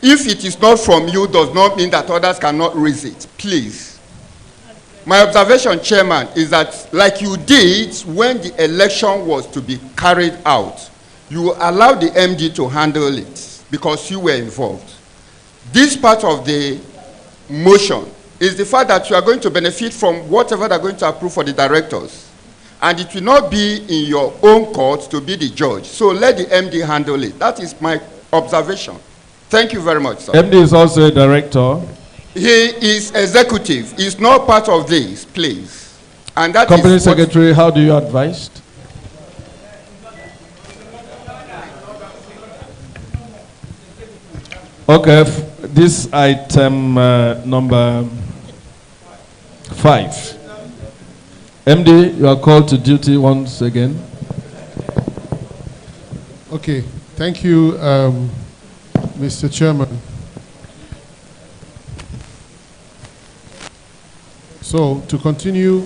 If it is not from you, does not mean that others cannot raise it. Please. My observation, Chairman, is that like you did when the election was to be carried out, you allowed the MD to handle it because you were involved. This part of the motion is the fact that you are going to benefit from whatever they're going to approve for the directors. And it will not be in your own court to be the judge. So let the MD handle it. That is my observation. Thank you very much, sir. MD is also a director. He is executive. He's not part of this, please. And that Company is secretary, how do you advise? Okay, this item number 5. MD, you are called to duty once again. Okay, thank you, Mr. Chairman. So, to continue,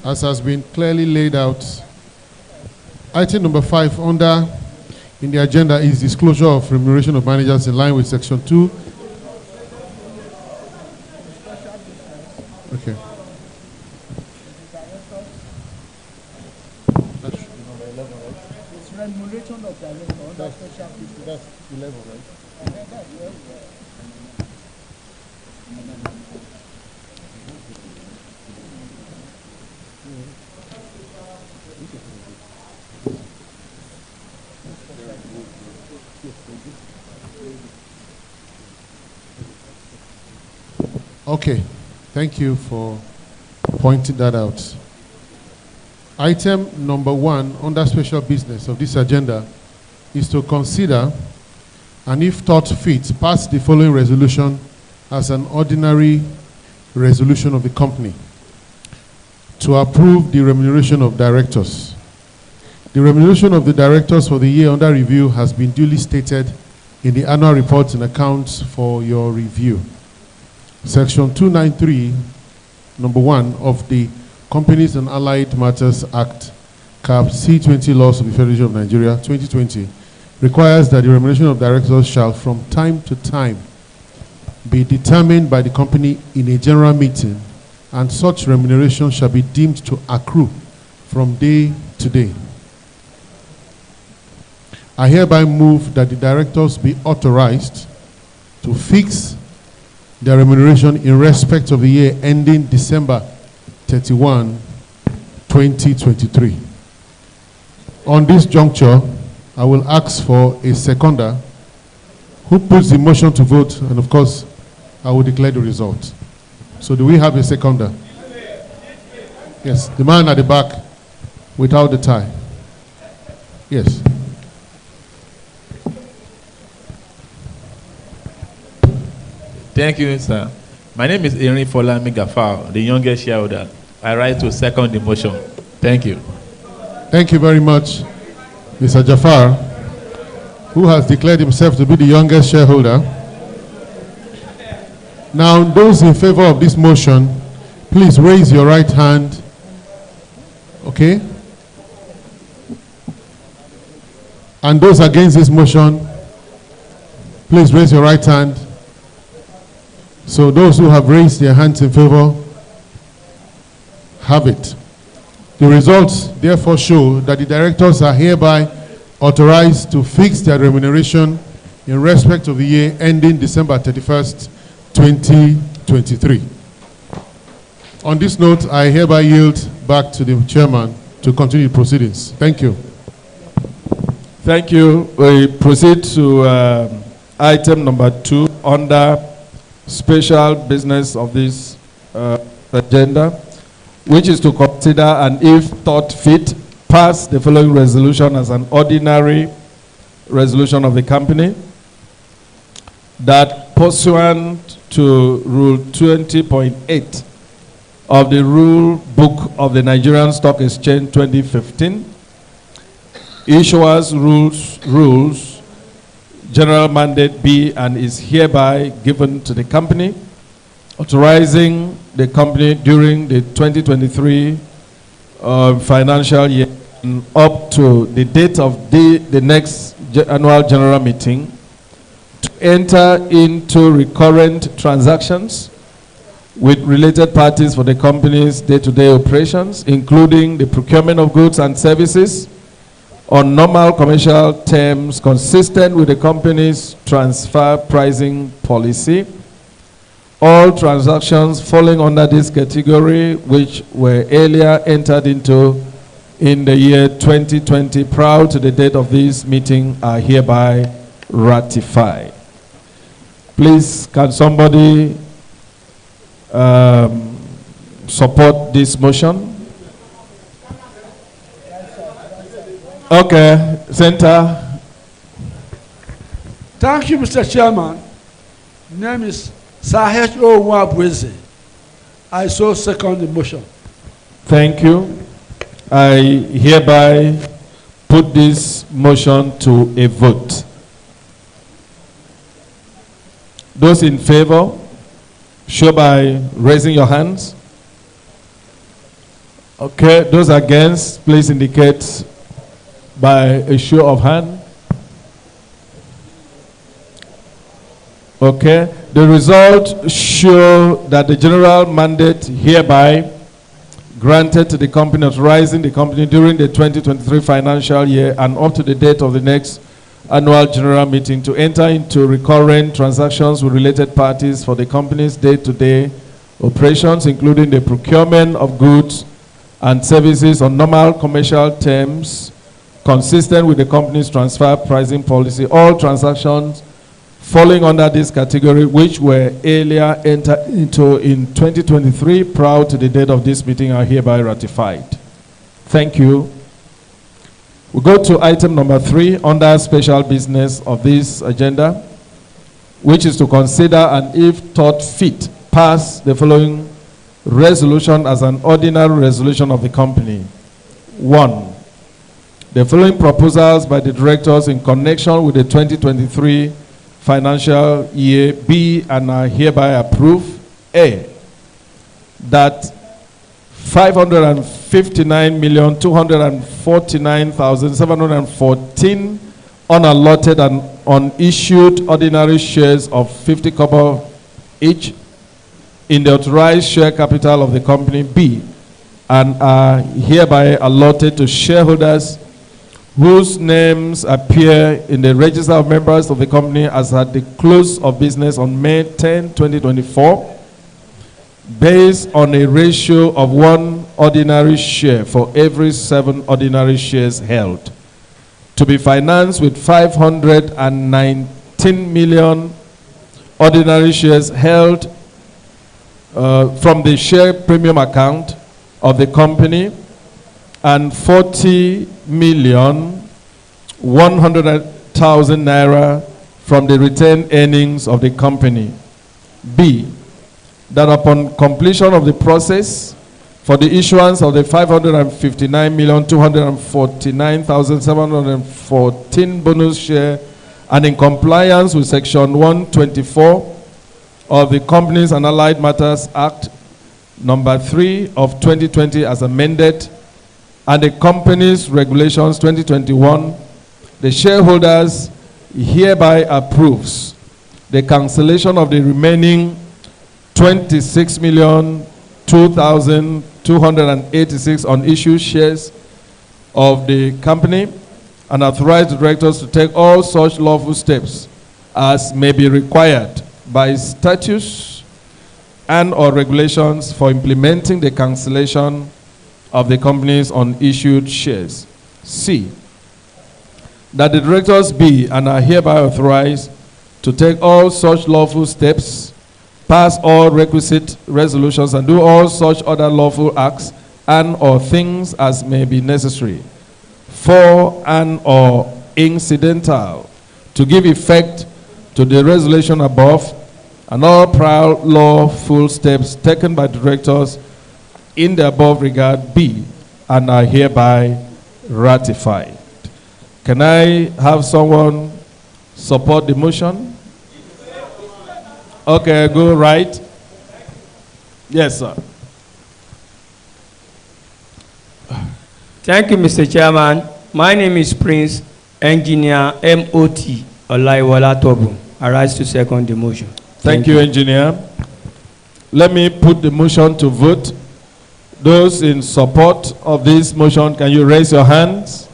as has been clearly laid out, item number 5 in the agenda is disclosure of remuneration of managers in line with section 2. Okay. It's remuneration of director under special business. That's 11, right? That's 11. Okay, thank you for pointing that out. Item number 1 under special business of this agenda is to consider and, if thought fit, pass the following resolution as an ordinary resolution of the company. To approve the remuneration of directors. The remuneration of the directors for the year under review has been duly stated in the annual reports and accounts for your review. Section 293, number 1 of the Companies and Allied Matters Act, Cap C20 laws of the Federation of Nigeria 2020, requires that the remuneration of directors shall from time to time be determined by the company in a general meeting, and such remuneration shall be deemed to accrue from day to day. I hereby move that the directors be authorized to fix their remuneration in respect of the year ending December 31, 2023. On this juncture, I will ask for a seconder who puts the motion to vote, and of course, I will declare the result. So do we have a seconder? Yes, the man at the back without the tie. Yes. Thank you, sir. My name is Erin Folami Gafar, the youngest shareholder. I rise to second the motion. Thank you. Thank you very much, Mr. Jafar, who has declared himself to be the youngest shareholder. Now, those in favor of this motion, please raise your right hand. Okay? And those against this motion, please raise your right hand. So those who have raised their hands in favor have it. The results therefore show that the directors are hereby authorized to fix their remuneration in respect of the year ending December 31st, 2023. On this note, I hereby yield back to the chairman to continue proceedings. Thank you. Thank you. We proceed to item number 2 under special business of this agenda, which is to consider and, if thought fit, pass the following resolution as an ordinary resolution of the company, that pursuant to Rule 20.8 of the Rule Book of the Nigerian Stock Exchange 2015, issuers rules general mandate be and is hereby given to the company, authorizing the company during the 2023 financial year and up to the date of the next annual general meeting to enter into recurrent transactions with related parties for the company's day-to-day operations, including the procurement of goods and services on normal commercial terms consistent with the company's transfer pricing policy. All transactions falling under this category which were earlier entered into in the year 2020 prior to the date of this meeting are hereby ratified. Please, can somebody support this motion? Okay, Center. Thank you, Mr. Chairman. Name is Sahej Owabweze. I so second the motion. Thank you. I hereby put this motion to a vote. Those in favor, show by raising your hands. Okay, those against, please indicate by a show of hand. Okay, the result show that the general mandate hereby granted to the company, authorizing the company during the 2023 financial year and up to the date of the next annual general meeting to enter into recurrent transactions with related parties for the company's day-to-day operations, including the procurement of goods and services on normal commercial terms consistent with the company's transfer pricing policy. All transactions falling under this category which were earlier entered into in 2023 prior to the date of this meeting are hereby ratified. Thank you. We go to item number 3 under special business of this agenda, which is to consider and, if thought fit, pass the following resolution as an ordinary resolution of the company. 1. The following proposals by the directors in connection with the 2023 financial year be and are hereby approved. A. That 559,249,714 unallotted and unissued ordinary shares of 50 kobo each in the authorized share capital of the company be and are hereby allotted to shareholders whose names appear in the register of members of the company as at the close of business on May 10, 2024, based on a ratio of 1 ordinary share for every 7 ordinary shares held, to be financed with 519 million ordinary shares held from the share premium account of the company and 40,100,000 naira from the retained earnings of the company. B, that upon completion of the process for the issuance of the 559,249,714 bonus share and in compliance with Section 124 of the Companies and Allied Matters Act number 3 of 2020 as amended and the Companies Regulations 2021, the shareholders hereby approves the cancellation of the remaining 26,002,286 unissued shares of the company and authorize the directors to take all such lawful steps as may be required by statutes and or regulations for implementing the cancellation of the company's unissued shares. C, that the directors be and are hereby authorized to take all such lawful steps, pass all requisite resolutions, and do all such other lawful acts and or things as may be necessary for and or incidental to give effect to the resolution above, and all prior lawful steps taken by directors in the above regard be and are hereby ratified. Can I have someone support the motion? Okay, go right. Yes, sir. Thank you, Mr. Chairman. My name is Prince Engineer M.O.T. Olaiwola Tobu. I rise to second the motion. Thank you, Engineer. Let me put the motion to vote. Those in support of this motion, can you raise your hands?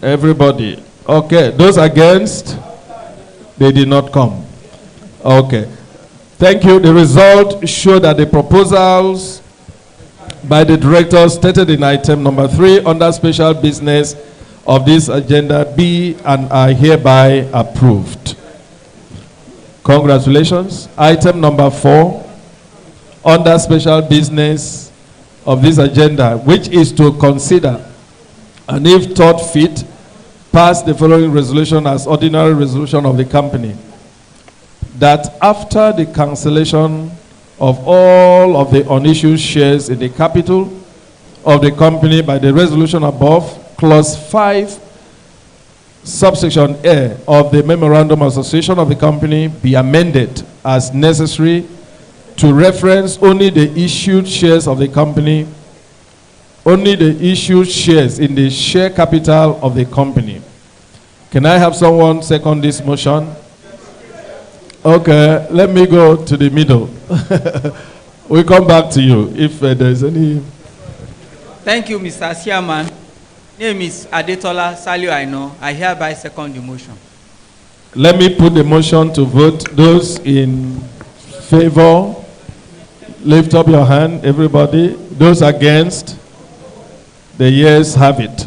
Everybody. Okay. Those against? They did not come. Okay. Thank you. The result show that the proposals by the directors stated in item number 3 under special business of this agenda be and are hereby approved. Congratulations. Item number 4 under special business of this agenda, which is to consider and if thought fit, pass the following resolution as ordinary resolution of the company. That after the cancellation of all of the unissued shares in the capital of the company by the resolution above, clause 5, subsection A of the Memorandum of Association of the company be amended as necessary to reference only the issued shares of the company, only the issued shares in the share capital of the company. Can I have someone second this motion? Okay, let me go to the middle. We'll come back to you if there's any. Thank you, Mr. Chairman. Name is Adetola Salio Aino. I hereby second the motion. Let me put the motion to vote. Those in favor, lift up your hand, everybody. Those against, the yeas have it.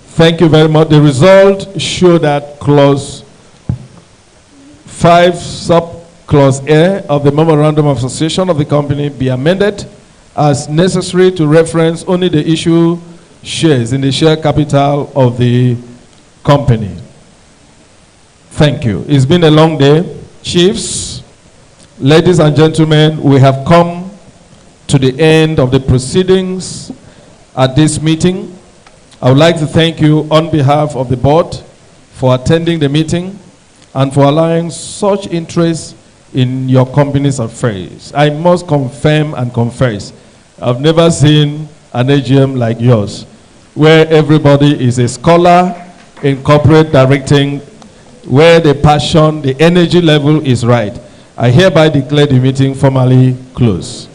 Thank you very much. The result show that clause 5 subclause A of the Memorandum of Association of the company be amended as necessary to reference only the issue shares in the share capital of the company. Thank you. It's been a long day. Chiefs, ladies and gentlemen, we have come to the end of the proceedings at this meeting. I would like to thank you on behalf of the board for attending the meeting and for allowing such interest in your company's affairs. I must confirm and confess, I've never seen an AGM like yours, where everybody is a scholar in corporate directing, where the passion, the energy level is right. I hereby declare the meeting formally closed.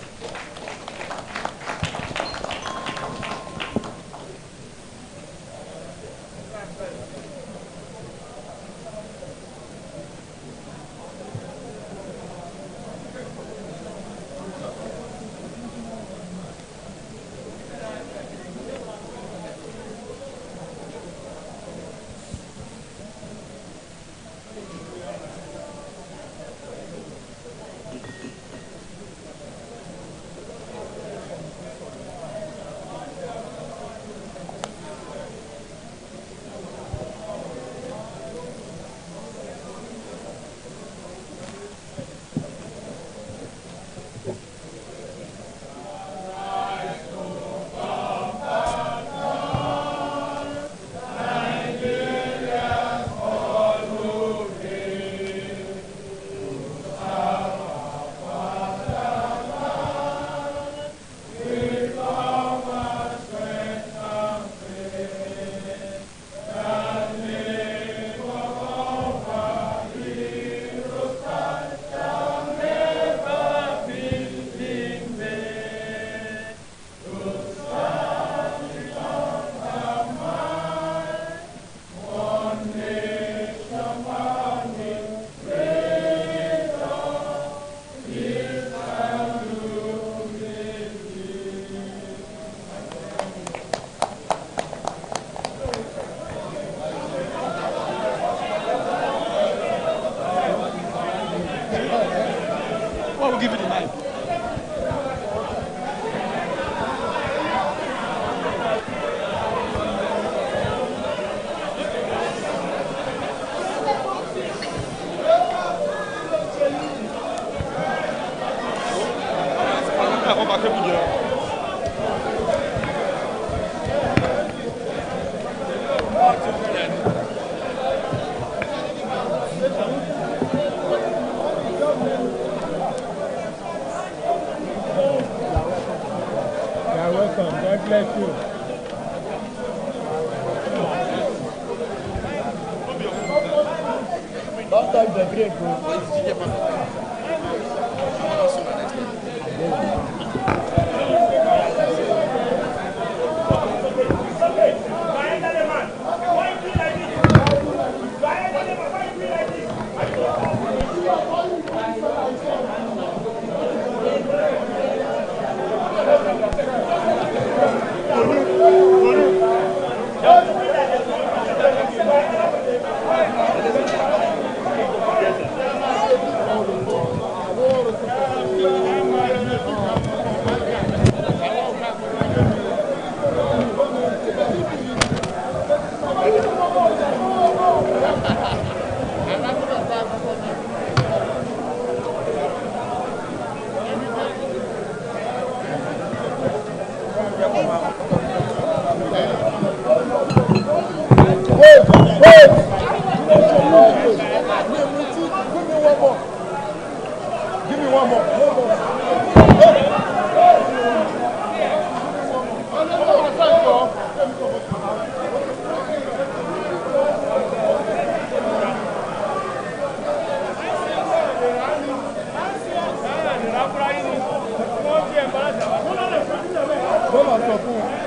Vamos lá,